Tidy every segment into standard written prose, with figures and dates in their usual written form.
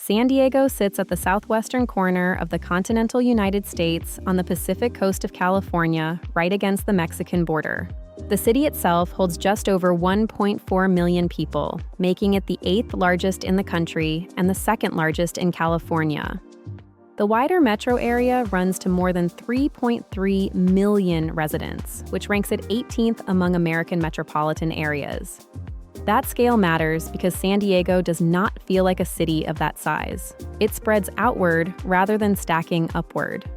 San Diego sits at the southwestern corner of the continental United States on the Pacific coast of California, right against the Mexican border. The city itself holds just over 1.4 million people, making it the 8th largest in the country and the 2nd largest in California. The wider metro area runs to more than 3.3 million residents, which ranks it 18th among American metropolitan areas. That scale matters because San Diego does not feel like a city of that size. It spreads outward rather than stacking upward.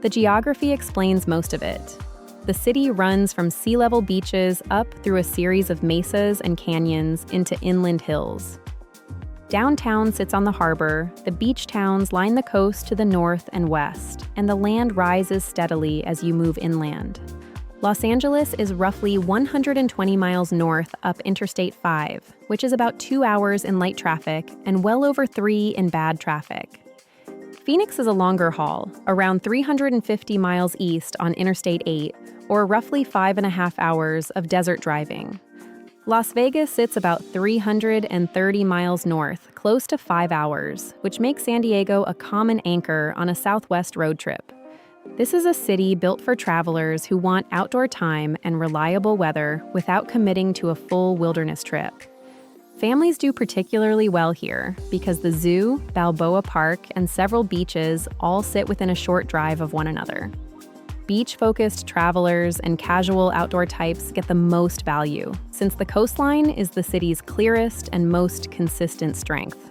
The geography explains most of it. The city runs from sea-level beaches up through a series of mesas and canyons into inland hills. Downtown sits on the harbor, the beach towns line the coast to the north and west, and the land rises steadily as you move inland. Los Angeles is roughly 120 miles north up Interstate 5, which is about 2 hours in light traffic and well over 3 in bad traffic. Phoenix is a longer haul, around 350 miles east on Interstate 8, or roughly 5.5 hours of desert driving. Las Vegas sits about 330 miles north, close to 5 hours, which makes San Diego a common anchor on a Southwest road trip. This is a city built for travelers who want outdoor time and reliable weather without committing to a full wilderness trip. Families do particularly well here because the zoo, Balboa Park, and several beaches all sit within a short drive of one another. Beach-focused travelers and casual outdoor types get the most value, since the coastline is the city's clearest and most consistent strength.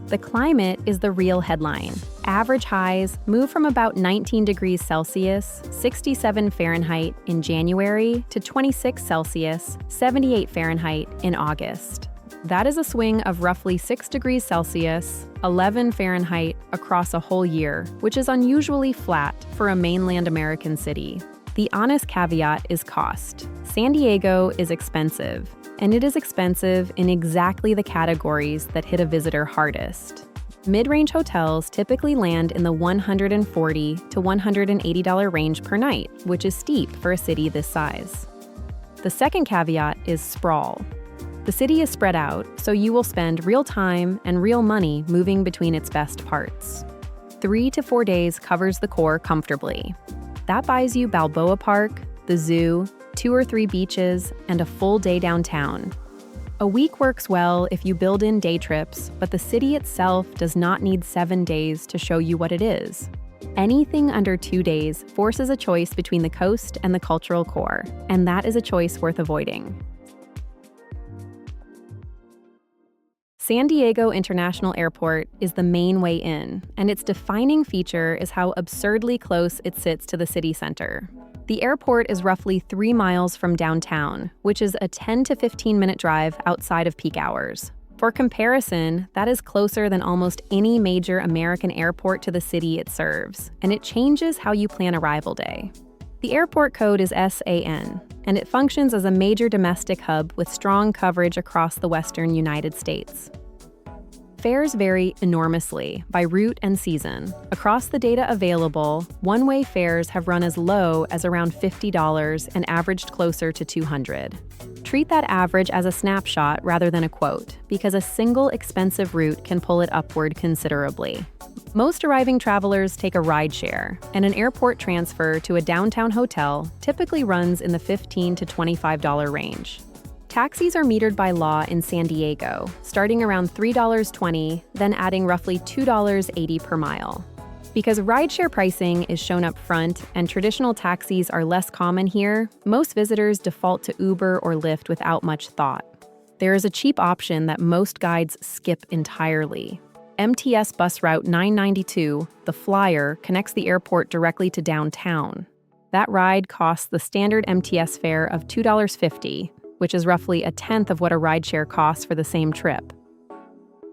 The climate is the real headline. Average highs move from about 19 degrees Celsius, 67 Fahrenheit in January to 26 Celsius, 78 Fahrenheit in August. That is a swing of roughly 6 degrees Celsius, 11 Fahrenheit across a whole year, which is unusually flat for a mainland American city. The honest caveat is cost. San Diego is expensive, and it is expensive in exactly the categories that hit a visitor hardest. Mid-range hotels typically land in the $140 to $180 range per night, which is steep for a city this size. The second caveat is sprawl. The city is spread out, so you will spend real time and real money moving between its best parts. 3 to 4 days covers the core comfortably. That buys you Balboa Park, the zoo, 2 or 3 beaches, and a full day downtown. A week works well if you build in day trips, but the city itself does not need 7 days to show you what it is. Anything under 2 days forces a choice between the coast and the cultural core, and that is a choice worth avoiding. San Diego International Airport is the main way in, and its defining feature is how absurdly close it sits to the city center. The airport is roughly 3 miles from downtown, which is a 10 to 15-minute drive outside of peak hours. For comparison, that is closer than almost any major American airport to the city it serves, and it changes how you plan arrival day. The airport code is SAN, and it functions as a major domestic hub with strong coverage across the western United States. Fares vary enormously by route and season. Across the data available, one-way fares have run as low as around $50 and averaged closer to $200. Treat that average as a snapshot rather than a quote, because a single expensive route can pull it upward considerably. Most arriving travelers take a rideshare, and an airport transfer to a downtown hotel typically runs in the $15 to $25 range. Taxis are metered by law in San Diego, starting around $3.20, then adding roughly $2.80 per mile. Because rideshare pricing is shown up front and traditional taxis are less common here, most visitors default to Uber or Lyft without much thought. There is a cheap option that most guides skip entirely. MTS bus route 992, the Flyer, connects the airport directly to downtown. That ride costs the standard MTS fare of $2.50, which is roughly a tenth of what a rideshare costs for the same trip.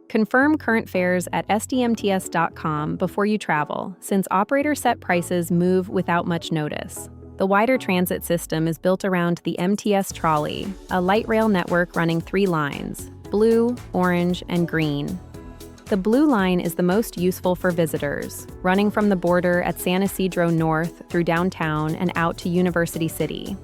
Confirm current fares at sdmts.com before you travel, since operator-set prices move without much notice. The wider transit system is built around the MTS Trolley, a light rail network running 3 lines: blue, orange, and green. The blue line is the most useful for visitors, running from the border at San Isidro North through downtown and out to University City.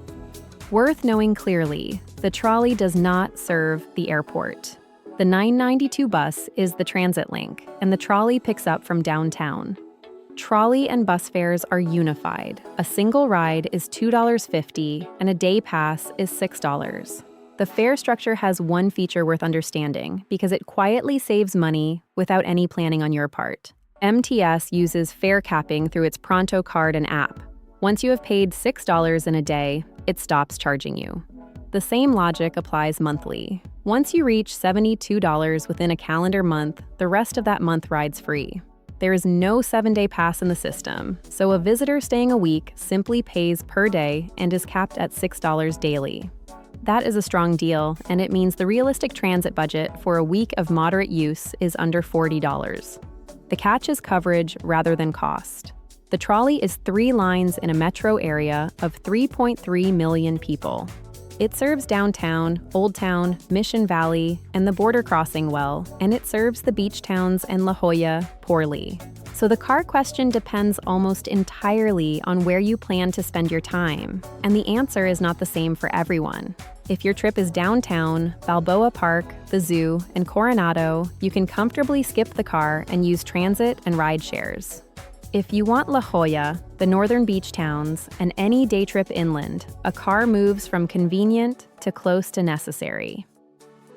Worth knowing clearly, the trolley does not serve the airport. The 992 bus is the transit link, and the trolley picks up from downtown. Trolley and bus fares are unified. A single ride is $2.50, and a day pass is $6. The fare structure has one feature worth understanding because it quietly saves money without any planning on your part. MTS uses fare capping through its Pronto card and app. Once you have paid $6 in a day, it stops charging you. The same logic applies monthly. Once you reach $72 within a calendar month, the rest of that month rides free. There is no 7-day pass in the system, so a visitor staying a week simply pays per day and is capped at $6 daily. That is a strong deal, and it means the realistic transit budget for a week of moderate use is under $40. The catch is coverage rather than cost. The trolley is 3 lines in a metro area of 3.3 million people. It serves downtown, Old Town, Mission Valley, and the border crossing well, and it serves the beach towns and La Jolla poorly. So the car question depends almost entirely on where you plan to spend your time, and the answer is not the same for everyone. If your trip is downtown, Balboa Park, the zoo, and Coronado, you can comfortably skip the car and use transit and ride shares. If you want La Jolla, the northern beach towns, and any day trip inland, a car moves from convenient to close to necessary.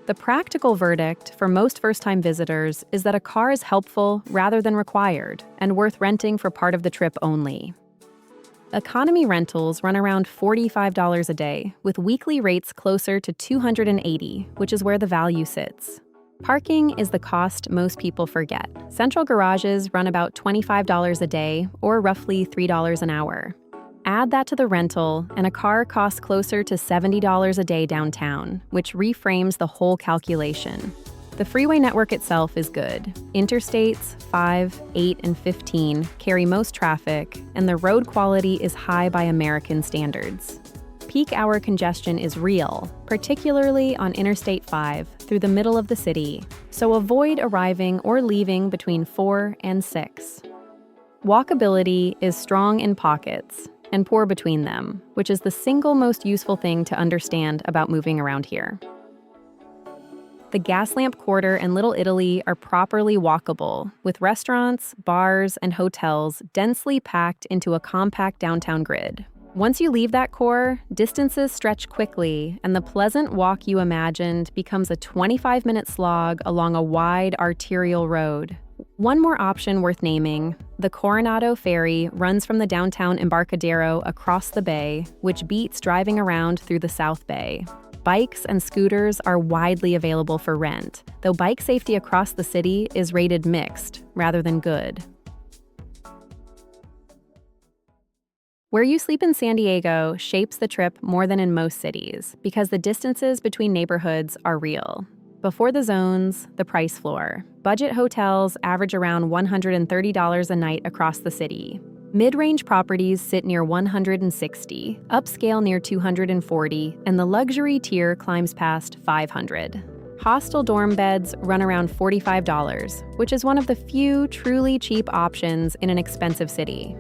The practical verdict for most first-time visitors is that a car is helpful rather than required and worth renting for part of the trip only. Economy rentals run around $45 a day, with weekly rates closer to $280, which is where the value sits. Parking is the cost most people forget. Central garages run about $25 a day, or roughly $3 an hour. Add that to the rental, and a car costs closer to $70 a day downtown, which reframes the whole calculation. The freeway network itself is good. Interstates 5, 8, and 15 carry most traffic, and the road quality is high by American standards. Peak hour congestion is real, particularly on Interstate 5 through the middle of the city, so avoid arriving or leaving between 4 and 6. Walkability is strong in pockets and poor between them, which is the single most useful thing to understand about moving around here. The Gaslamp Quarter and Little Italy are properly walkable, with restaurants, bars, and hotels densely packed into a compact downtown grid. Once you leave that core, distances stretch quickly, and the pleasant walk you imagined becomes a 25-minute slog along a wide arterial road. One more option worth naming, the Coronado ferry runs from the downtown Embarcadero across the bay, which beats driving around through the South Bay. Bikes and scooters are widely available for rent, though bike safety across the city is rated mixed rather than good. Where you sleep in San Diego shapes the trip more than in most cities because the distances between neighborhoods are real. Before the zones, the price floor. Budget hotels average around $130 a night across the city. Mid-range properties sit near $160, upscale near $240, and the luxury tier climbs past $500. Hostel dorm beds run around $45, which is one of the few truly cheap options in an expensive city.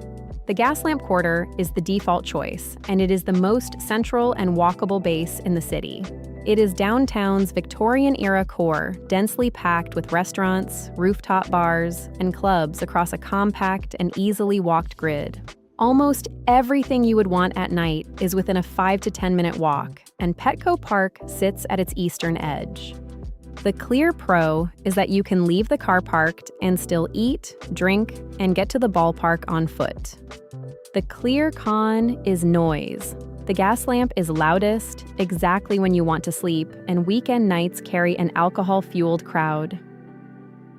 The Gaslamp Quarter is the default choice, and it is the most central and walkable base in the city. It is downtown's Victorian-era core, densely packed with restaurants, rooftop bars, and clubs across a compact and easily walked grid. Almost everything you would want at night is within a 5 to 10-minute walk, and Petco Park sits at its eastern edge. The clear pro is that you can leave the car parked and still eat, drink, and get to the ballpark on foot. The clear con is noise. The Gaslamp is loudest exactly when you want to sleep, and weekend nights carry an alcohol-fueled crowd.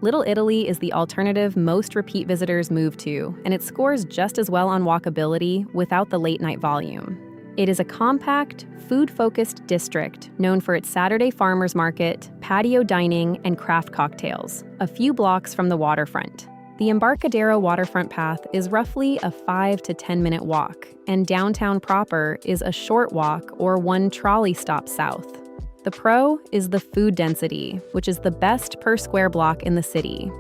Little Italy is the alternative most repeat visitors move to, and it scores just as well on walkability without the late-night volume. It is a compact, food-focused district known for its Saturday farmers market, patio dining, and craft cocktails, a few blocks from the waterfront. The Embarcadero waterfront path is roughly a 5 to 10-minute walk, and downtown proper is a short walk or one trolley stop south. The pro is the food density, which is the best per square block in the city.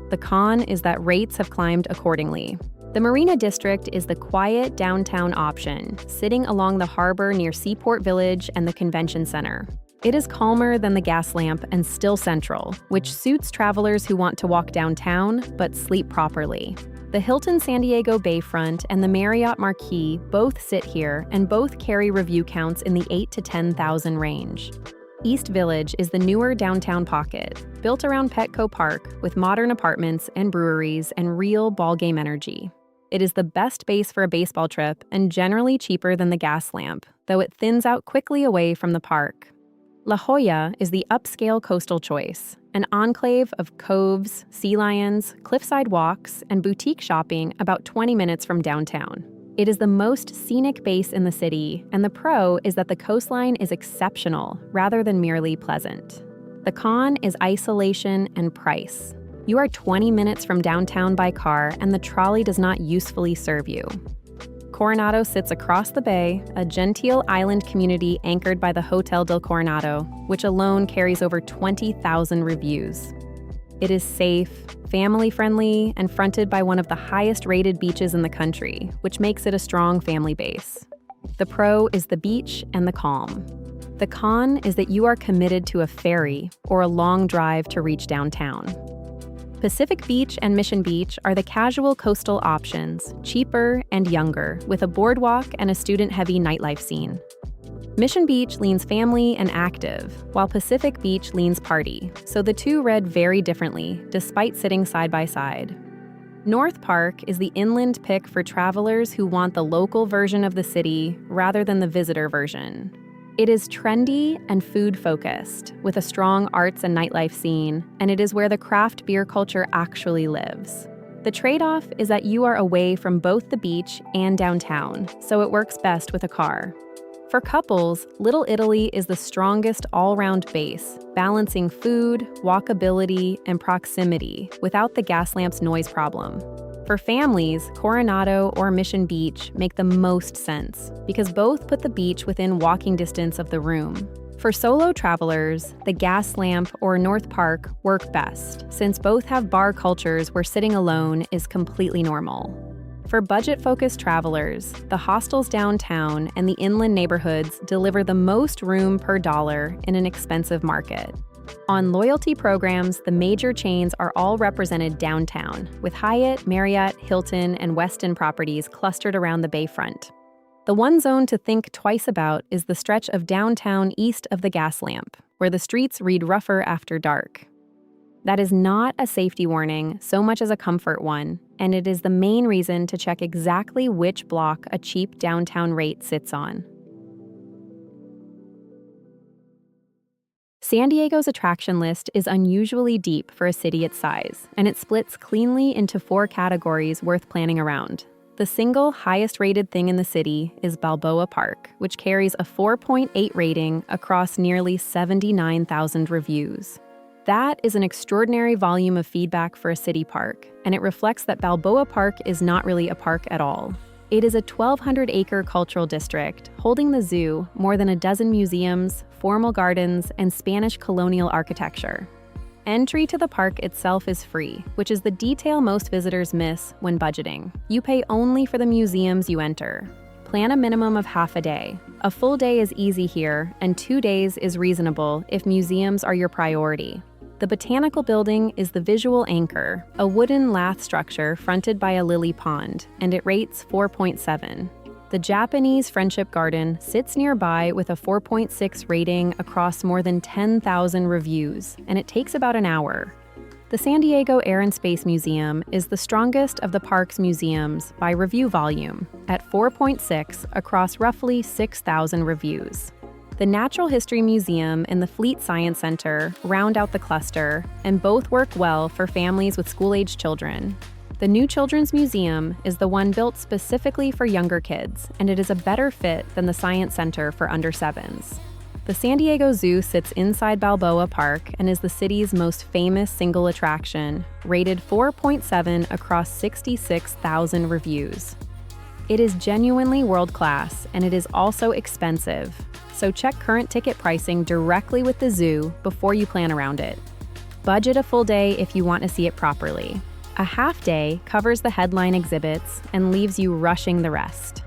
The con is that rates have climbed accordingly. The Marina District is the quiet downtown option, sitting along the harbor near Seaport Village and the Convention Center. It is calmer than the Gaslamp and still central, which suits travelers who want to walk downtown but sleep properly. The Hilton San Diego Bayfront and the Marriott Marquis both sit here and both carry review counts in the 8,000 to 10,000 range. East Village is the newer downtown pocket, built around Petco Park with modern apartments and breweries and real ballgame energy. It is the best base for a baseball trip and generally cheaper than the Gaslamp, though it thins out quickly away from the park. La Jolla is the upscale coastal choice, an enclave of coves, sea lions, cliffside walks, and boutique shopping about 20 minutes from downtown. It is the most scenic base in the city, and the pro is that the coastline is exceptional rather than merely pleasant. The con is isolation and price. You are 20 minutes from downtown by car, and the trolley does not usefully serve you. Coronado sits across the bay, a genteel island community anchored by the Hotel del Coronado, which alone carries over 20,000 reviews. It is safe, family-friendly, and fronted by one of the highest-rated beaches in the country, which makes it a strong family base. The pro is the beach and the calm. The con is that you are committed to a ferry or a long drive to reach downtown. Pacific Beach and Mission Beach are the casual coastal options, cheaper and younger, with a boardwalk and a student-heavy nightlife scene. Mission Beach leans family and active, while Pacific Beach leans party, so the two read very differently, despite sitting side by side. North Park is the inland pick for travelers who want the local version of the city rather than the visitor version. It is trendy and food-focused, with a strong arts and nightlife scene, and it is where the craft beer culture actually lives. The trade-off is that you are away from both the beach and downtown, so it works best with a car. For couples, Little Italy is the strongest all-round base, balancing food, walkability, and proximity without the Gaslamp's noise problem. For families, Coronado or Mission Beach make the most sense because both put the beach within walking distance of the room. For solo travelers, the Gaslamp or North Park work best since both have bar cultures where sitting alone is completely normal. For budget-focused travelers, the hostels downtown and the inland neighborhoods deliver the most room per dollar in an expensive market. On loyalty programs, the major chains are all represented downtown, with Hyatt, Marriott, Hilton, and Westin properties clustered around the bayfront. The one zone to think twice about is the stretch of downtown east of the Gaslamp, where the streets read rougher after dark. That is not a safety warning so much as a comfort one, and it is the main reason to check exactly which block a cheap downtown rate sits on. San Diego's attraction list is unusually deep for a city its size, and it splits cleanly into 4 categories worth planning around. The single highest-rated thing in the city is Balboa Park, which carries a 4.8 rating across nearly 79,000 reviews. That is an extraordinary volume of feedback for a city park, and it reflects that Balboa Park is not really a park at all. It is a 1,200-acre cultural district, holding the zoo, more than a dozen museums, formal gardens, and Spanish colonial architecture. Entry to the park itself is free, which is the detail most visitors miss when budgeting. You pay only for the museums you enter. Plan a minimum of half a day. A full day is easy here, and 2 days is reasonable if museums are your priority. The Botanical Building is the visual anchor, a wooden lath structure fronted by a lily pond, and it rates 4.7. The Japanese Friendship Garden sits nearby with a 4.6 rating across more than 10,000 reviews, and it takes about an hour. The San Diego Air and Space Museum is the strongest of the park's museums by review volume, at 4.6 across roughly 6,000 reviews. The Natural History Museum and the Fleet Science Center round out the cluster, and both work well for families with school-age children. The new Children's Museum is the one built specifically for younger kids, and it is a better fit than the Science Center for under 7s. The San Diego Zoo sits inside Balboa Park and is the city's most famous single attraction, rated 4.7 across 66,000 reviews. It is genuinely world-class, and it is also expensive, so check current ticket pricing directly with the zoo before you plan around it. Budget a full day if you want to see it properly. A half day covers the headline exhibits and leaves you rushing the rest.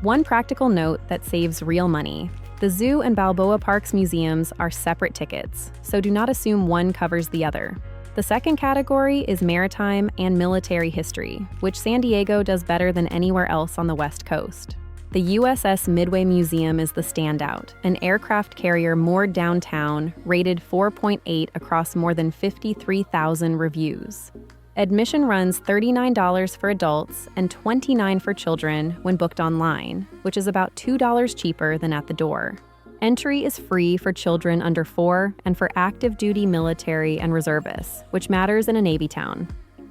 One practical note that saves real money. The zoo and Balboa Park's museums are separate tickets, so do not assume one covers the other. The second category is maritime and military history, which San Diego does better than anywhere else on the West Coast. The USS Midway Museum is the standout, an aircraft carrier moored downtown, rated 4.8 across more than 53,000 reviews. Admission runs $39 for adults and $29 for children when booked online, which is about $2 cheaper than at the door. Entry is free for children under 4 and for active duty military and reservists, which matters in a Navy town.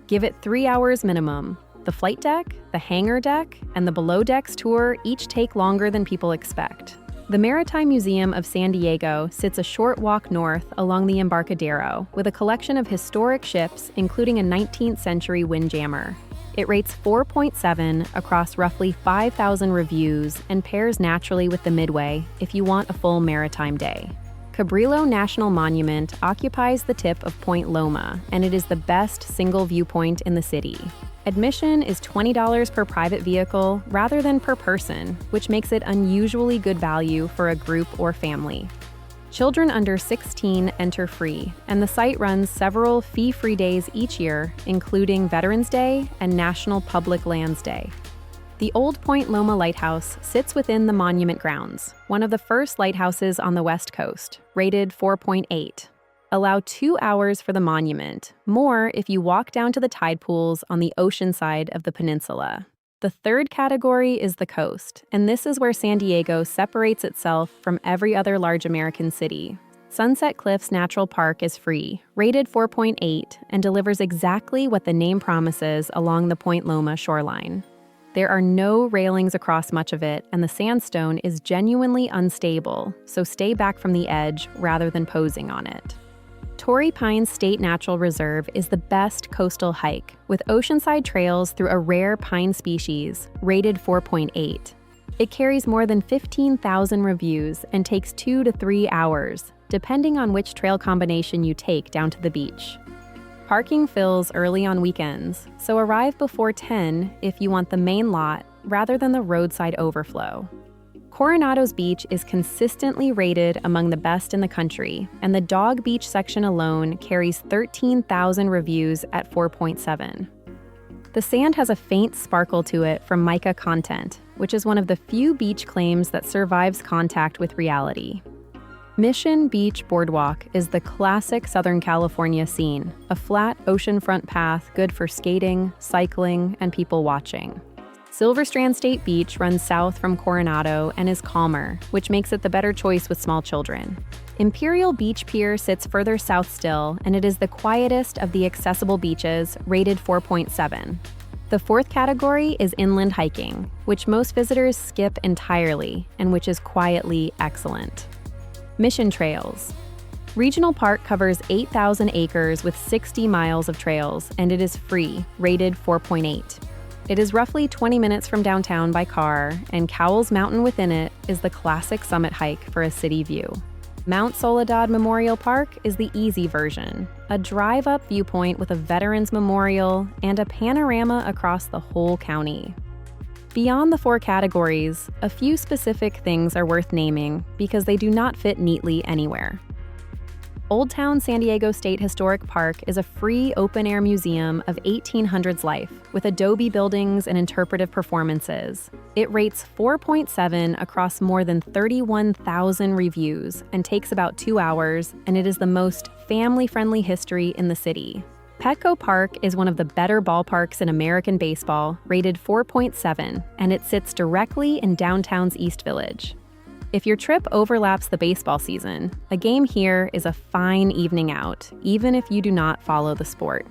Give it 3 hours minimum. The flight deck, the hangar deck, and the below decks tour each take longer than people expect. The Maritime Museum of San Diego sits a short walk north along the Embarcadero with a collection of historic ships, including a 19th century windjammer. It rates 4.7 across roughly 5,000 reviews and pairs naturally with the Midway if you want a full maritime day. Cabrillo National Monument occupies the tip of Point Loma, and it is the best single viewpoint in the city. Admission is $20 per private vehicle rather than per person, which makes it unusually good value for a group or family. Children under 16 enter free, and the site runs several fee-free days each year, including Veterans Day and National Public Lands Day. The Old Point Loma Lighthouse sits within the monument grounds, one of the first lighthouses on the West Coast, rated 4.8. Allow 2 hours for the monument, more if you walk down to the tide pools on the ocean side of the peninsula. The third category is the coast, and this is where San Diego separates itself from every other large American city. Sunset Cliffs Natural Park is free, rated 4.8, and delivers exactly what the name promises along the Point Loma shoreline. There are no railings across much of it, and the sandstone is genuinely unstable, so stay back from the edge rather than posing on it. Torrey Pines State Natural Reserve is the best coastal hike, with oceanside trails through a rare pine species, rated 4.8. It carries more than 15,000 reviews and takes 2 to 3 hours, depending on which trail combination you take down to the beach. Parking fills early on weekends, so arrive before 10 if you want the main lot rather than the roadside overflow. Coronado's beach is consistently rated among the best in the country, and the Dog Beach section alone carries 13,000 reviews at 4.7. The sand has a faint sparkle to it from mica content, which is one of the few beach claims that survives contact with reality. Mission Beach Boardwalk is the classic Southern California scene, a flat oceanfront path good for skating, cycling, and people watching. Silver Strand State Beach runs south from Coronado and is calmer, which makes it the better choice with small children. Imperial Beach Pier sits further south still, and it is the quietest of the accessible beaches, rated 4.7. The fourth category is inland hiking, which most visitors skip entirely, and which is quietly excellent. Mission Trails. Regional Park covers 8,000 acres with 60 miles of trails, and it is free, rated 4.8. It is roughly 20 minutes from downtown by car, and Cowles Mountain within it is the classic summit hike for a city view. Mount Soledad Memorial Park is the easy version, a drive-up viewpoint with a Veterans Memorial and a panorama across the whole county. Beyond the 4 categories, a few specific things are worth naming because they do not fit neatly anywhere. Old Town San Diego State Historic Park is a free open-air museum of 1800s life with adobe buildings and interpretive performances. It rates 4.7 across more than 31,000 reviews and takes about 2 hours, and it is the most family-friendly history in the city. Petco Park is one of the better ballparks in American baseball, rated 4.7, and it sits directly in downtown's East Village. If your trip overlaps the baseball season, a game here is a fine evening out, even if you do not follow the sport.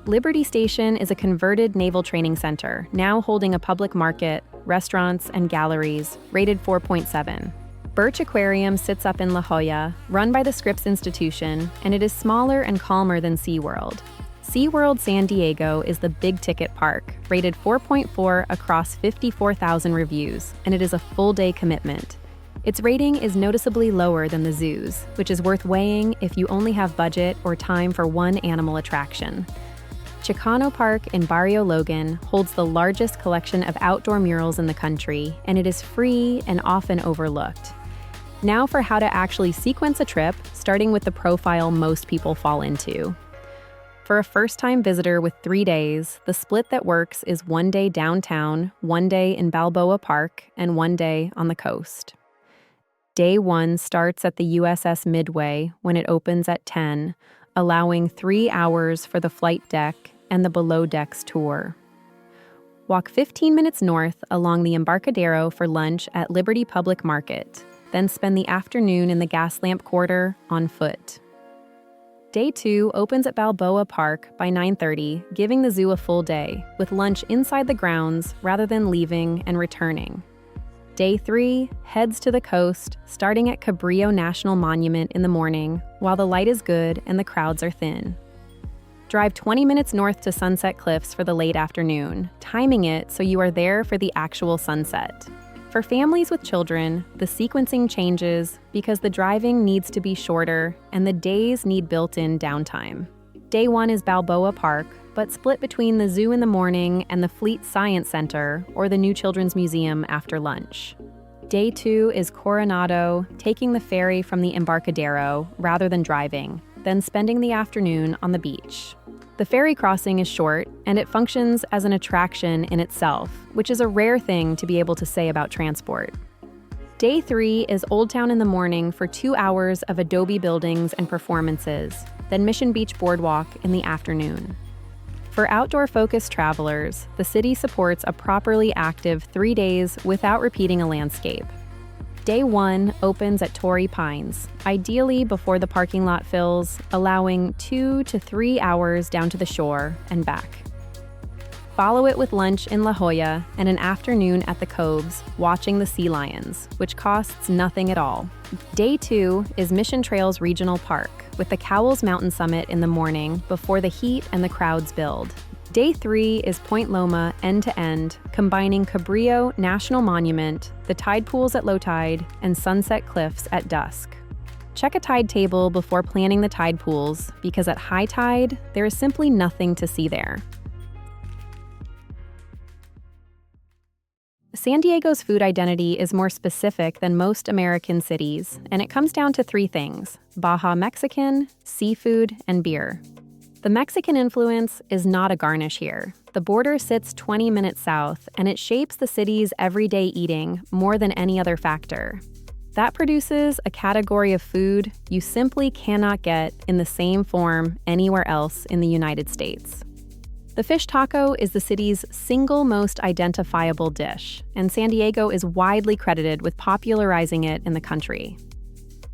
Liberty Station is a converted naval training center, now holding a public market, restaurants, and galleries, rated 4.7. Birch Aquarium sits up in La Jolla, run by the Scripps Institution, and it is smaller and calmer than SeaWorld. SeaWorld San Diego is the big-ticket park, rated 4.4 across 54,000 reviews, and it is a full-day commitment. Its rating is noticeably lower than the zoos, which is worth weighing if you only have budget or time for one animal attraction. Chicano Park in Barrio Logan holds the largest collection of outdoor murals in the country, and it is free and often overlooked. Now for how to actually sequence a trip, starting with the profile most people fall into. For a first-time visitor with 3 days, the split that works is 1 day downtown, 1 day in Balboa Park, and 1 day on the coast. Day 1 starts at the USS Midway when it opens at 10, allowing 3 hours for the flight deck and the below decks tour. Walk 15 minutes north along the Embarcadero for lunch at Liberty Public Market, then spend the afternoon in the Gaslamp quarter on foot. Day 2 opens at Balboa Park by 9:30, giving the zoo a full day, with lunch inside the grounds rather than leaving and returning. Day 3 heads to the coast, starting at Cabrillo National Monument in the morning, while the light is good and the crowds are thin. Drive 20 minutes north to Sunset Cliffs for the late afternoon, timing it so you are there for the actual sunset. For families with children, the sequencing changes because the driving needs to be shorter and the days need built-in downtime. Day 1 is Balboa Park, but split between the zoo in the morning and the Fleet Science Center or the new Children's Museum after lunch. Day 2 is Coronado, taking the ferry from the Embarcadero rather than driving, then spending the afternoon on the beach. The ferry crossing is short, and it functions as an attraction in itself, which is a rare thing to be able to say about transport. Day 3 is Old Town in the morning for 2 hours of adobe buildings and performances, then Mission Beach Boardwalk in the afternoon. For outdoor-focused travelers, the city supports a properly active 3 days without repeating a landscape. Day 1 opens at Torrey Pines, ideally before the parking lot fills, allowing 2 to 3 hours down to the shore and back. Follow it with lunch in La Jolla and an afternoon at the Coves, watching the sea lions, which costs nothing at all. Day 2 is Mission Trails Regional Park, with the Cowles Mountain Summit in the morning before the heat and the crowds build. Day 3 is Point Loma end-to-end, combining Cabrillo National Monument, the tide pools at low tide, and Sunset Cliffs at dusk. Check a tide table before planning the tide pools, because at high tide, there is simply nothing to see there. San Diego's food identity is more specific than most American cities, and it comes down to 3 things: Baja Mexican, seafood, and beer. The Mexican influence is not a garnish here. The border sits 20 minutes south, and it shapes the city's everyday eating more than any other factor. That produces a category of food you simply cannot get in the same form anywhere else in the United States. The fish taco is the city's single most identifiable dish, and San Diego is widely credited with popularizing it in the country.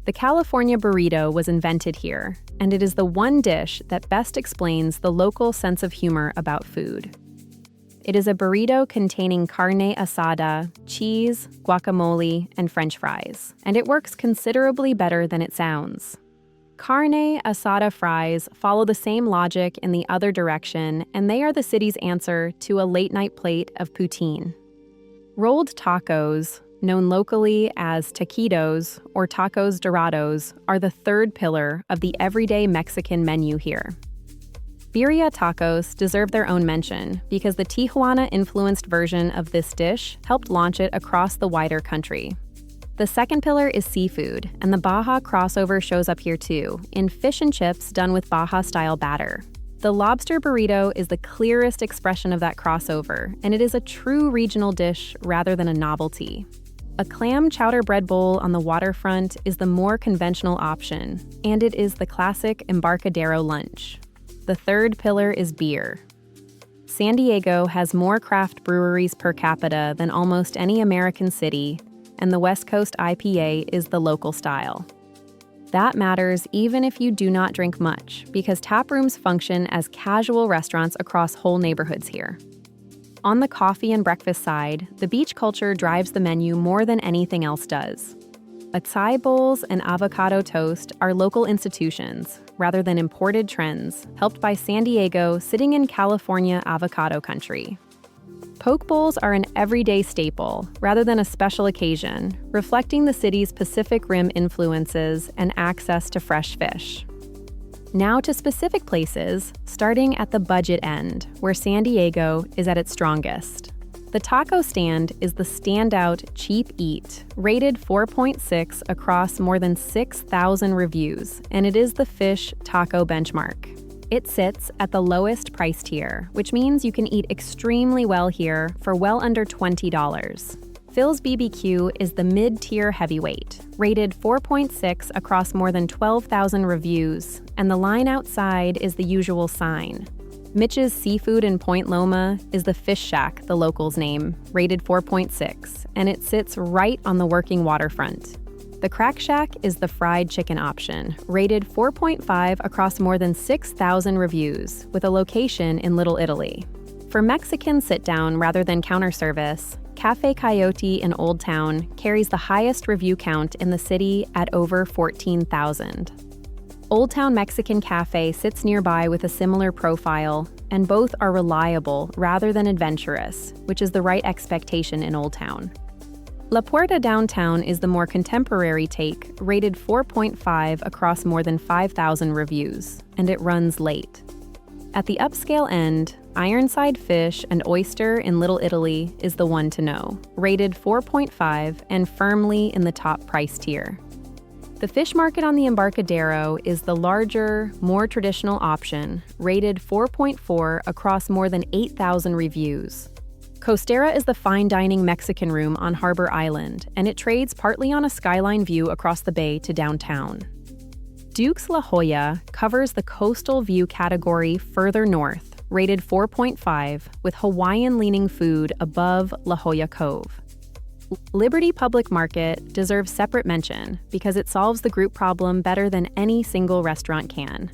The California burrito was invented here, and it is the one dish that best explains the local sense of humor about food. It is a burrito containing carne asada, cheese, guacamole, and French fries, and it works considerably better than it sounds. Carne asada fries follow the same logic in the other direction, and they are the city's answer to a late-night plate of poutine. Rolled tacos, known locally as taquitos or tacos dorados, are the third pillar of the everyday Mexican menu here. Birria tacos deserve their own mention because the Tijuana-influenced version of this dish helped launch it across the wider country. The second pillar is seafood, and the Baja crossover shows up here too, in fish and chips done with Baja-style batter. The lobster burrito is the clearest expression of that crossover, and it is a true regional dish rather than a novelty. A clam chowder bread bowl on the waterfront is the more conventional option, and it is the classic Embarcadero lunch. The third pillar is beer. San Diego has more craft breweries per capita than almost any American city, and the West Coast IPA is the local style. That matters even if you do not drink much, because tap rooms function as casual restaurants across whole neighborhoods here. On the coffee and breakfast side, the beach culture drives the menu more than anything else does. Acai bowls and avocado toast are local institutions, rather than imported trends, helped by San Diego sitting in California avocado country. Poke bowls are an everyday staple, rather than a special occasion, reflecting the city's Pacific Rim influences and access to fresh fish. Now to specific places, starting at the budget end, where San Diego is at its strongest. The taco stand is the standout cheap eat, rated 4.6 across more than 6,000 reviews, and it is the fish taco benchmark. It sits at the lowest price tier, which means you can eat extremely well here for well under $20. Phil's BBQ is the mid-tier heavyweight, rated 4.6 across more than 12,000 reviews, and the line outside is the usual sign. Mitch's Seafood in Point Loma is the Fish Shack, the locals' name, rated 4.6, and it sits right on the working waterfront. The Crack Shack is the fried chicken option, rated 4.5 across more than 6,000 reviews, with a location in Little Italy. For Mexican sit-down rather than counter service, Cafe Coyote in Old Town carries the highest review count in the city at over 14,000. Old Town Mexican Cafe sits nearby with a similar profile, and both are reliable rather than adventurous, which is the right expectation in Old Town. La Puerta Downtown is the more contemporary take, rated 4.5 across more than 5,000 reviews, and it runs late. At the upscale end, Ironside Fish and Oyster in Little Italy is the one to know, rated 4.5 and firmly in the top price tier. The fish market on the Embarcadero is the larger, more traditional option, rated 4.4 across more than 8,000 reviews. Costera is the fine dining Mexican room on Harbor Island, and it trades partly on a skyline view across the bay to downtown. Duke's La Jolla covers the coastal view category further north, rated 4.5, with Hawaiian-leaning food above La Jolla Cove. Liberty Public Market deserves separate mention because it solves the group problem better than any single restaurant can.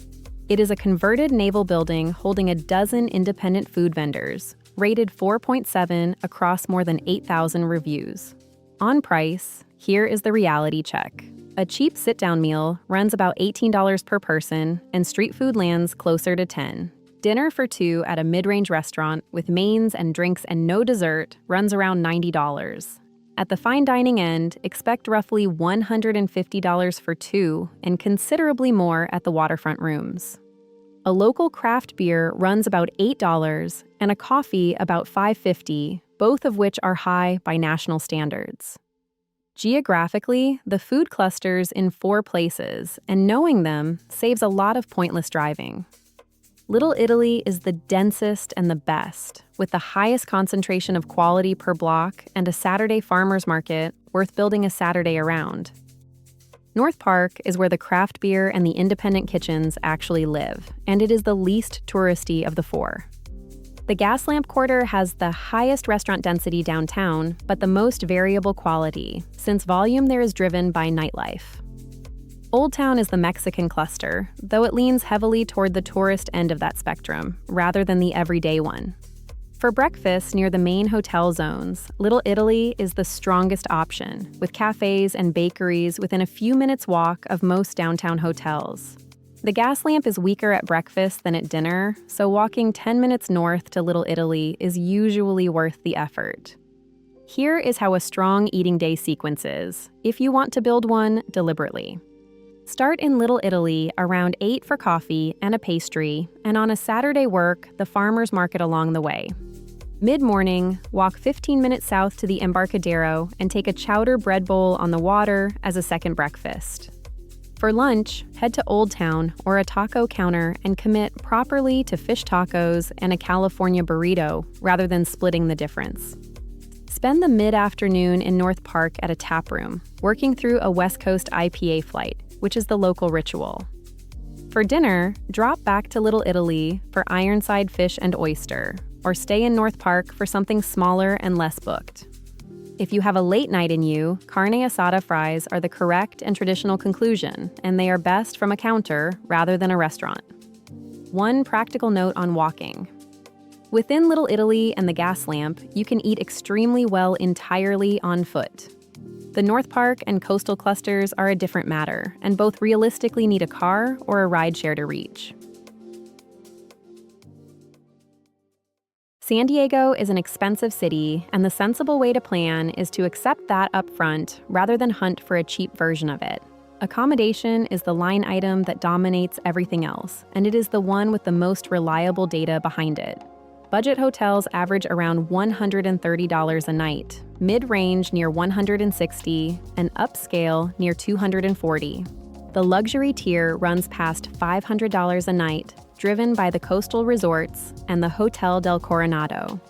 It is a converted naval building holding a dozen independent food vendors, rated 4.7 across more than 8,000 reviews. On price, here is the reality check. A cheap sit-down meal runs about $18 per person, and street food lands closer to $10. Dinner for two at a mid-range restaurant with mains and drinks and no dessert runs around $90. At the fine dining end, expect roughly $150 for two and considerably more at the waterfront rooms. A local craft beer runs about $8 and a coffee about $5.50, both of which are high by national standards. Geographically, the food clusters in 4 places, and knowing them saves a lot of pointless driving. Little Italy is the densest and the best, with the highest concentration of quality per block and a Saturday farmers market worth building a Saturday around. North Park is where the craft beer and the independent kitchens actually live, and it is the least touristy of the 4. The Gaslamp Quarter has the highest restaurant density downtown, but the most variable quality, since volume there is driven by nightlife. Old Town is the Mexican cluster, though it leans heavily toward the tourist end of that spectrum, rather than the everyday one. For breakfast near the main hotel zones, Little Italy is the strongest option, with cafes and bakeries within a few minutes' walk of most downtown hotels. The Gaslamp is weaker at breakfast than at dinner, so walking 10 minutes north to Little Italy is usually worth the effort. Here is how a strong eating day sequences, if you want to build one deliberately. Start in Little Italy around 8 for coffee and a pastry, and on a Saturday work, the farmers market along the way. Mid-morning, walk 15 minutes south to the Embarcadero and take a chowder bread bowl on the water as a second breakfast. For lunch, head to Old Town or a taco counter and commit properly to fish tacos and a California burrito rather than splitting the difference. Spend the mid-afternoon in North Park at a tap room, working through a West Coast IPA flight, which is the local ritual. For dinner, drop back to Little Italy for Ironside Fish and Oyster, or stay in North Park for something smaller and less booked. If you have a late night in you, carne asada fries are the correct and traditional conclusion, and they are best from a counter rather than a restaurant. One practical note on walking. Within Little Italy and the Gaslamp, you can eat extremely well entirely on foot. The North Park and coastal clusters are a different matter, and both realistically need a car or a rideshare to reach. San Diego is an expensive city, and the sensible way to plan is to accept that up front rather than hunt for a cheap version of it. Accommodation is the line item that dominates everything else, and it is the one with the most reliable data behind it. Budget hotels average around $130 a night, mid-range near $160, and upscale near $240. The luxury tier runs past $500 a night, driven by the coastal resorts and the Hotel del Coronado.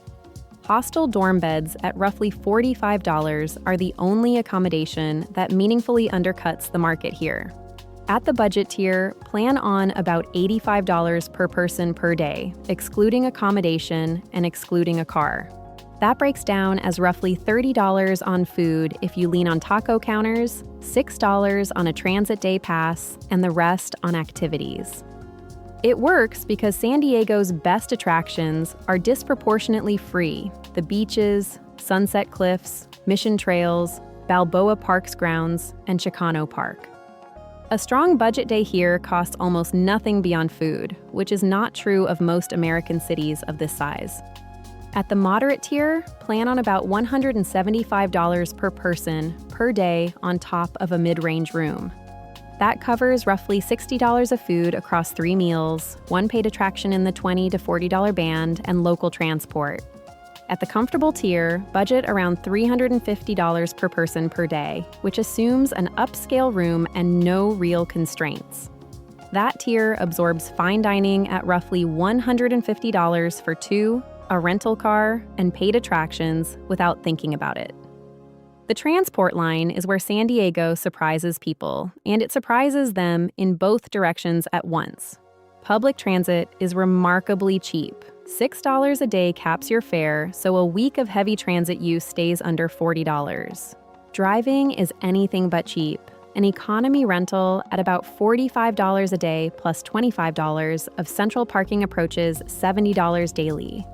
Hostel dorm beds at roughly $45 are the only accommodation that meaningfully undercuts the market here. At the budget tier, plan on about $85 per person per day, excluding accommodation and excluding a car. That breaks down as roughly $30 on food if you lean on taco counters, $6 on a transit day pass, and the rest on activities. It works because San Diego's best attractions are disproportionately free: the beaches, Sunset Cliffs, Mission Trails, Balboa Parks grounds, and Chicano Park. A strong budget day here costs almost nothing beyond food, which is not true of most American cities of this size. At the moderate tier, plan on about $175 per person per day on top of a mid-range room. That covers roughly $60 of food across 3 meals, one paid attraction in the $20 to $40 band, and local transport. At the comfortable tier, budget around $350 per person per day, which assumes an upscale room and no real constraints. That tier absorbs fine dining at roughly $150 for 2, a rental car, and paid attractions without thinking about it. The transport line is where San Diego surprises people, and it surprises them in both directions at once. Public transit is remarkably cheap. $6 a day caps your fare, so a week of heavy transit use stays under $40. Driving is anything but cheap. An economy rental at about $45 a day plus $25 of central parking approaches $70 daily.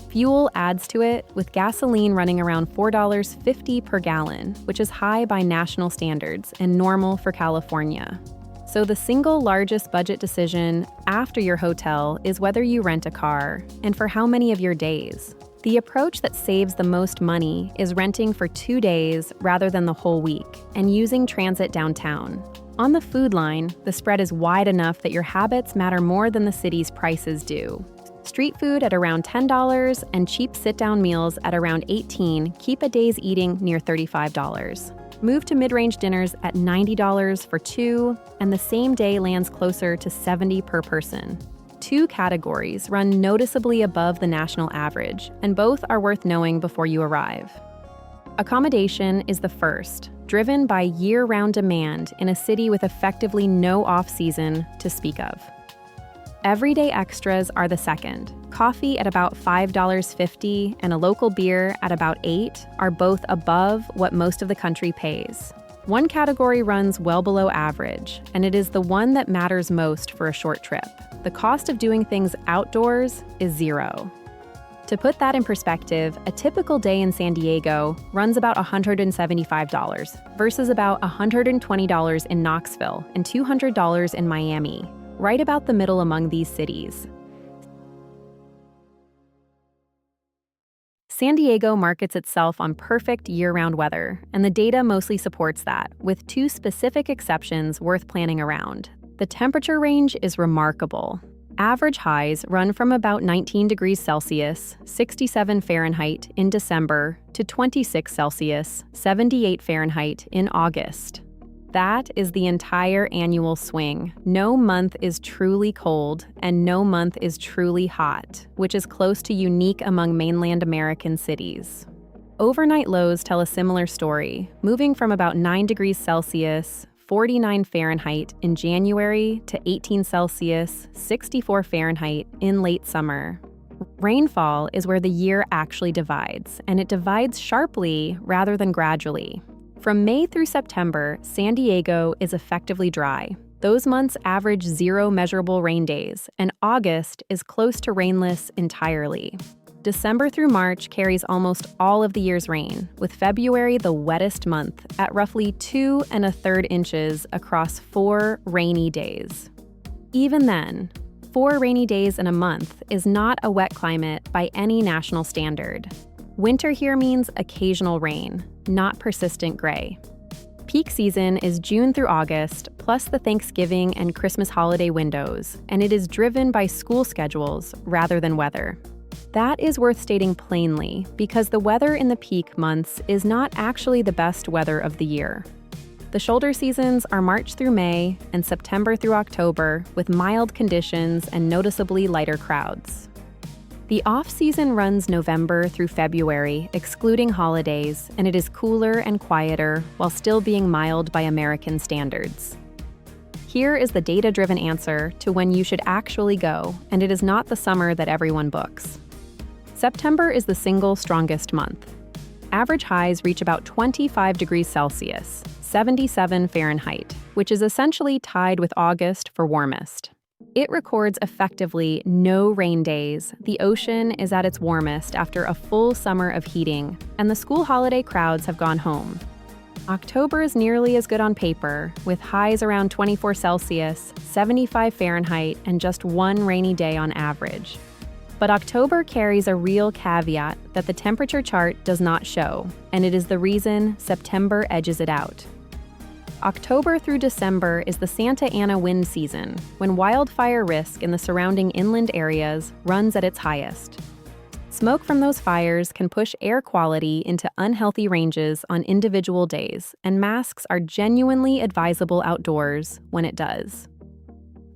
Fuel adds to it, with gasoline running around $4.50 per gallon, which is high by national standards and normal for California. So the single largest budget decision after your hotel is whether you rent a car and for how many of your days. The approach that saves the most money is renting for 2 days rather than the whole week and using transit downtown. On the food line, the spread is wide enough that your habits matter more than the city's prices do. Street food at around $10 and cheap sit-down meals at around $18 keep a day's eating near $35. Move to mid-range dinners at $90 for 2, and the same day lands closer to $70 per person. 2 categories run noticeably above the national average, and both are worth knowing before you arrive. Accommodation is the first, driven by year-round demand in a city with effectively no off-season to speak of. Everyday extras are the second. Coffee at about $5.50 and a local beer at about $8 are both above what most of the country pays. One category runs well below average, and it is the one that matters most for a short trip. The cost of doing things outdoors is $0. To put that in perspective, a typical day in San Diego runs about $175 versus about $120 in Knoxville and $200 in Miami, right about the middle among these cities. San Diego markets itself on perfect year-round weather, and the data mostly supports that, with 2 specific exceptions worth planning around. The temperature range is remarkable. Average highs run from about 19 degrees Celsius, 67 Fahrenheit in December, to 26 Celsius, 78 Fahrenheit in August. That is the entire annual swing. No month is truly cold, and no month is truly hot, which is close to unique among mainland American cities. Overnight lows tell a similar story, moving from about 9 degrees Celsius, 49 Fahrenheit in January to 18 Celsius, 64 Fahrenheit in late summer. Rainfall is where the year actually divides, and it divides sharply rather than gradually. From May through September, San Diego is effectively dry. Those months average 0 measurable rain days, and August is close to rainless entirely. December through March carries almost all of the year's rain, with February the wettest month at roughly 2 1/3 inches across 4 rainy days. Even then, 4 rainy days in a month is not a wet climate by any national standard. Winter here means occasional rain, not persistent gray. Peak season is June through August, plus the Thanksgiving and Christmas holiday windows, and it is driven by school schedules rather than weather. That is worth stating plainly because the weather in the peak months is not actually the best weather of the year. The shoulder seasons are March through May and September through October, with mild conditions and noticeably lighter crowds. The off-season runs November through February, excluding holidays, and it is cooler and quieter while still being mild by American standards. Here is the data-driven answer to when you should actually go, and it is not the summer that everyone books. September is the single strongest month. Average highs reach about 25 degrees Celsius, 77 Fahrenheit, which is essentially tied with August for warmest. It records effectively no rain days, the ocean is at its warmest after a full summer of heating, and the school holiday crowds have gone home. October is nearly as good on paper, with highs around 24 Celsius, 75 Fahrenheit, and just one rainy day on average. But October carries a real caveat that the temperature chart does not show, and it is the reason September edges it out. October through December is the Santa Ana wind season, when wildfire risk in the surrounding inland areas runs at its highest. Smoke from those fires can push air quality into unhealthy ranges on individual days, and masks are genuinely advisable outdoors when it does.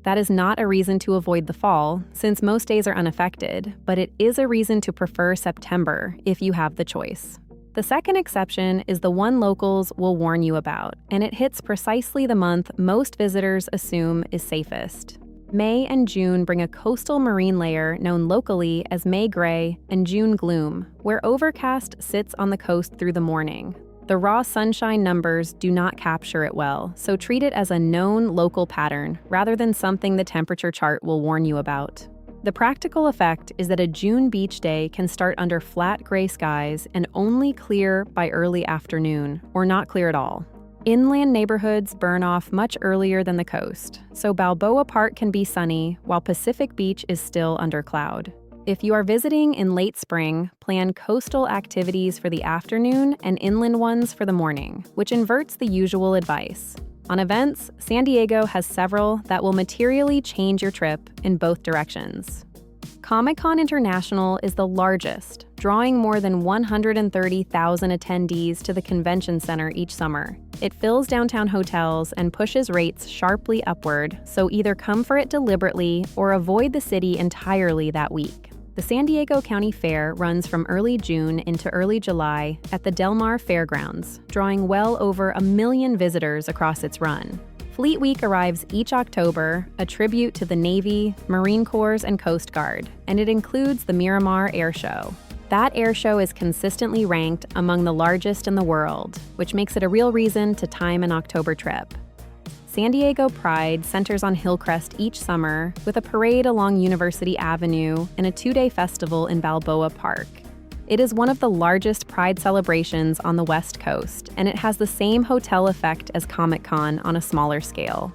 That is not a reason to avoid the fall, since most days are unaffected, but it is a reason to prefer September if you have the choice. The second exception is the one locals will warn you about, and it hits precisely the month most visitors assume is safest. May and June bring a coastal marine layer known locally as May gray and June gloom, where overcast sits on the coast through the morning. The raw sunshine numbers do not capture it well, so treat it as a known local pattern rather than something the temperature chart will warn you about. The practical effect is that a June beach day can start under flat gray skies and only clear by early afternoon, or not clear at all. Inland neighborhoods burn off much earlier than the coast, so Balboa Park can be sunny while Pacific Beach is still under cloud. If you are visiting in late spring, plan coastal activities for the afternoon and inland ones for the morning, which inverts the usual advice. On events, San Diego has several that will materially change your trip in both directions. Comic-Con International is the largest, drawing more than 130,000 attendees to the convention center each summer. It fills downtown hotels and pushes rates sharply upward, so either come for it deliberately or avoid the city entirely that week. The San Diego County Fair runs from early June into early July at the Del Mar Fairgrounds, drawing well over 1 million visitors across its run. Fleet Week arrives each October, a tribute to the Navy, Marine Corps, and Coast Guard, and it includes the Miramar Air Show. That air show is consistently ranked among the largest in the world, which makes it a real reason to time an October trip. San Diego Pride centers on Hillcrest each summer with a parade along University Avenue and a 2-day festival in Balboa Park. It is one of the largest Pride celebrations on the West Coast, and it has the same hotel effect as Comic-Con on a smaller scale.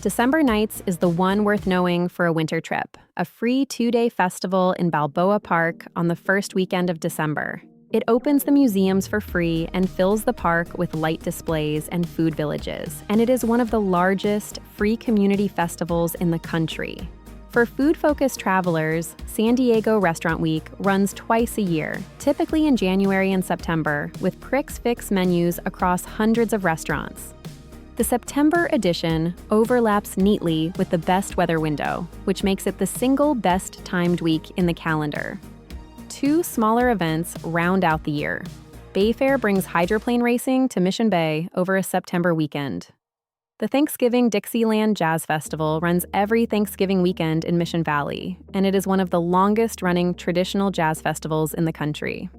December Nights is the one worth knowing for a winter trip, a free 2-day festival in Balboa Park on the first weekend of December. It opens the museums for free and fills the park with light displays and food villages, and it is one of the largest free community festivals in the country. For food-focused travelers, San Diego Restaurant Week runs twice a year, typically in January and September, with Prix Fix menus across hundreds of restaurants. The September edition overlaps neatly with the best weather window, which makes it the single best timed week in the calendar. 2 smaller events round out the year. Bayfair brings hydroplane racing to Mission Bay over a September weekend. The Thanksgiving Dixieland Jazz Festival runs every Thanksgiving weekend in Mission Valley, and it is one of the longest-running traditional jazz festivals in the country.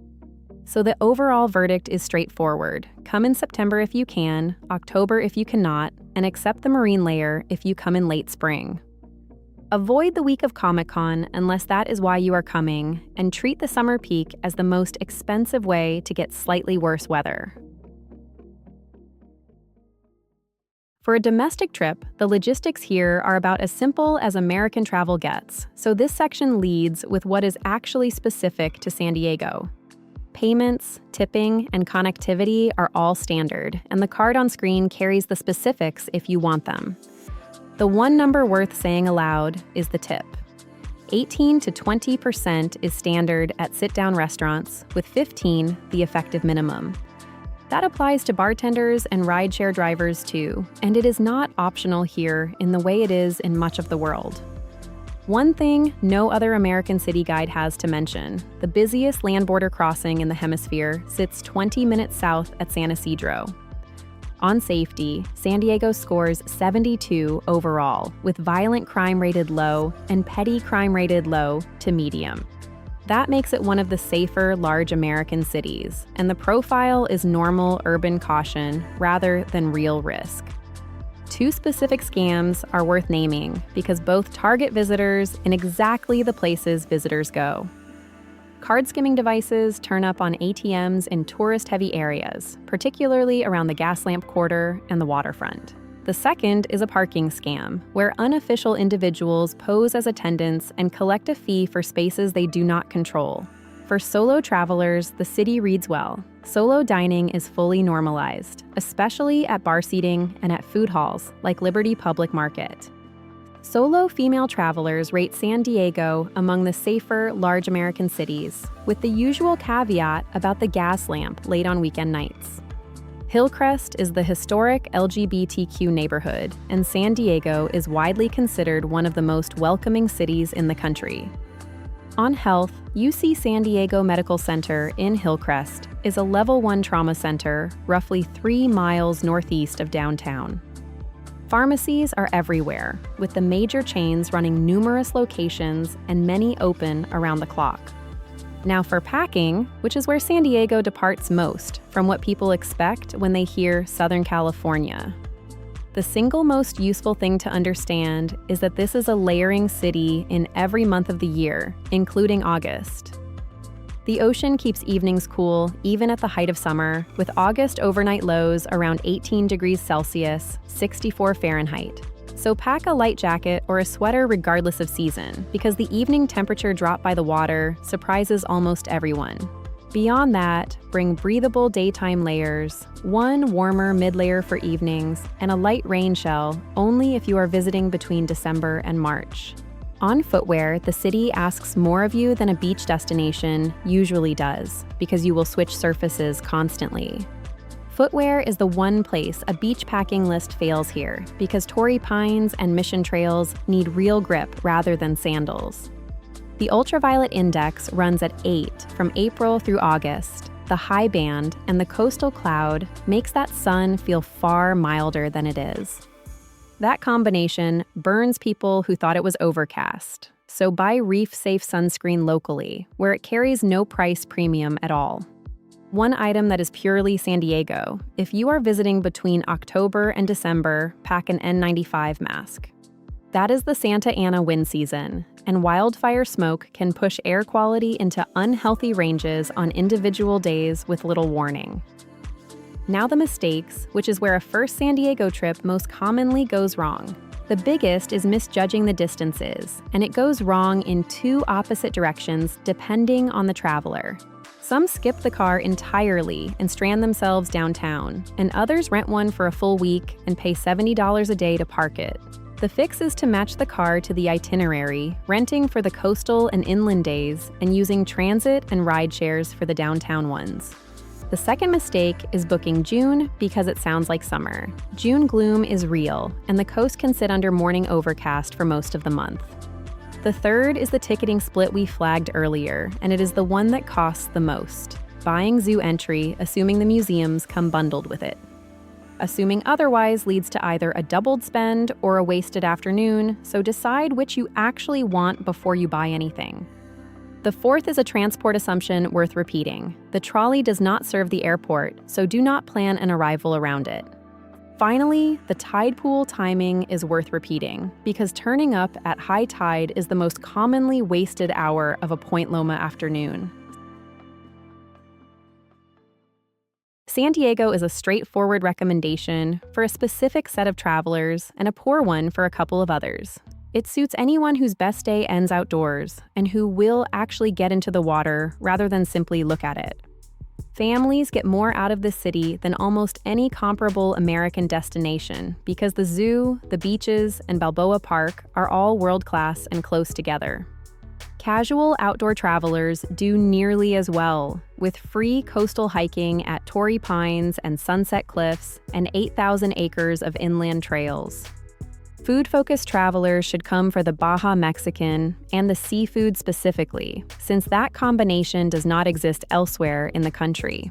So the overall verdict is straightforward. Come in September if you can, October if you cannot, and accept the marine layer if you come in late spring. Avoid the week of Comic-Con unless that is why you are coming, and treat the summer peak as the most expensive way to get slightly worse weather. For a domestic trip, the logistics here are about as simple as American travel gets, so this section leads with what is actually specific to San Diego. Payments, tipping, and connectivity are all standard, and the card on screen carries the specifics if you want them. The one number worth saying aloud is the tip. 18 to 20% is standard at sit-down restaurants, with 15 the effective minimum. That applies to bartenders and rideshare drivers too, and it is not optional here in the way it is in much of the world. One thing no other American city guide has to mention: the busiest land border crossing in the hemisphere sits 20 minutes south at San Isidro. On safety, San Diego scores 72 overall, with violent crime rated low and petty crime rated low to medium. That makes it one of the safer large American cities, and the profile is normal urban caution rather than real risk. Two specific scams are worth naming because both target visitors in exactly the places visitors go. Card skimming devices turn up on ATMs in tourist-heavy areas, particularly around the Gaslamp quarter and the waterfront. The second is a parking scam, where unofficial individuals pose as attendants and collect a fee for spaces they do not control. For solo travelers, the city reads well. Solo dining is fully normalized, especially at bar seating and at food halls like Liberty Public Market. Solo female travelers rate San Diego among the safer large American cities, with the usual caveat about the Gaslamp late on weekend nights. Hillcrest is the historic LGBTQ neighborhood, and San Diego is widely considered one of the most welcoming cities in the country. On health, UC San Diego Medical Center in Hillcrest is a Level 1 trauma center roughly 3 miles northeast of downtown. Pharmacies are everywhere, with the major chains running numerous locations and many open around the clock. Now for packing, which is where San Diego departs most from what people expect when they hear Southern California. The single most useful thing to understand is that this is a layering city in every month of the year, including August. The ocean keeps evenings cool even at the height of summer, with August overnight lows around 18 degrees Celsius, 64 Fahrenheit. So pack a light jacket or a sweater regardless of season, because the evening temperature drop by the water surprises almost everyone. Beyond that, bring breathable daytime layers, one warmer mid-layer for evenings, and a light rain shell only if you are visiting between December and March. On footwear, the city asks more of you than a beach destination usually does, because you will switch surfaces constantly. Footwear is the one place a beach packing list fails here, because Torrey Pines and Mission Trails need real grip rather than sandals. The ultraviolet index runs at 8 from April through August. The high band and the coastal cloud makes that sun feel far milder than it is. That combination burns people who thought it was overcast, so buy reef-safe sunscreen locally, where it carries no price premium at all. One item that is purely San Diego: if you are visiting between October and December, pack an N95 mask. That is the Santa Ana wind season, and wildfire smoke can push air quality into unhealthy ranges on individual days with little warning. Now the mistakes, which is where a first San Diego trip most commonly goes wrong. The biggest is misjudging the distances, and it goes wrong in two opposite directions depending on the traveler. Some skip the car entirely and strand themselves downtown, and others rent one for a full week and pay $70 a day to park it. The fix is to match the car to the itinerary, renting for the coastal and inland days, and using transit and ride shares for the downtown ones. The second mistake is booking June because it sounds like summer. June gloom is real, and the coast can sit under morning overcast for most of the month. The third is the ticketing split we flagged earlier, and it is the one that costs the most. Buying zoo entry, assuming the museums come bundled with it. Assuming otherwise leads to either a doubled spend or a wasted afternoon, so decide which you actually want before you buy anything. The fourth is a transport assumption worth repeating. The trolley does not serve the airport, so do not plan an arrival around it. Finally, the tide pool timing is worth repeating, because turning up at high tide is the most commonly wasted hour of a Point Loma afternoon. San Diego is a straightforward recommendation for a specific set of travelers and a poor one for a couple of others. It suits anyone whose best day ends outdoors and who will actually get into the water rather than simply look at it. Families get more out of this city than almost any comparable American destination because the zoo, the beaches, and Balboa Park are all world-class and close together. Casual outdoor travelers do nearly as well, with free coastal hiking at Torrey Pines and Sunset Cliffs and 8,000 acres of inland trails. Food-focused travelers should come for the Baja Mexican and the seafood specifically, since that combination does not exist elsewhere in the country.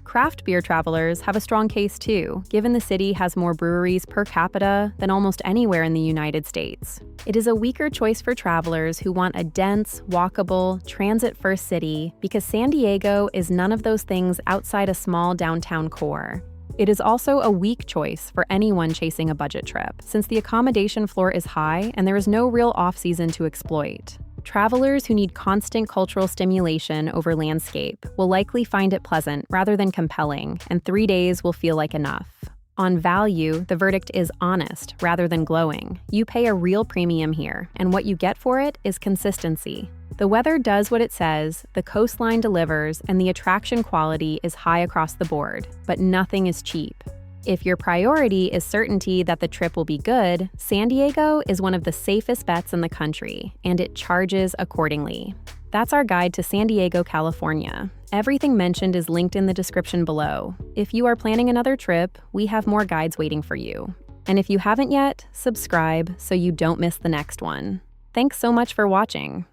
Craft beer travelers have a strong case too, given the city has more breweries per capita than almost anywhere in the United States. It is a weaker choice for travelers who want a dense, walkable, transit-first city because San Diego is none of those things outside a small downtown core. It is also a weak choice for anyone chasing a budget trip, since the accommodation floor is high and there is no real off-season to exploit. Travelers who need constant cultural stimulation over landscape will likely find it pleasant rather than compelling, and 3 days will feel like enough. On value, the verdict is honest rather than glowing. You pay a real premium here, and what you get for it is consistency. The weather does what it says, the coastline delivers, and the attraction quality is high across the board, but nothing is cheap. If your priority is certainty that the trip will be good, San Diego is one of the safest bets in the country, and it charges accordingly. That's our guide to San Diego, California. Everything mentioned is linked in the description below. If you are planning another trip, we have more guides waiting for you. And if you haven't yet, subscribe so you don't miss the next one. Thanks so much for watching.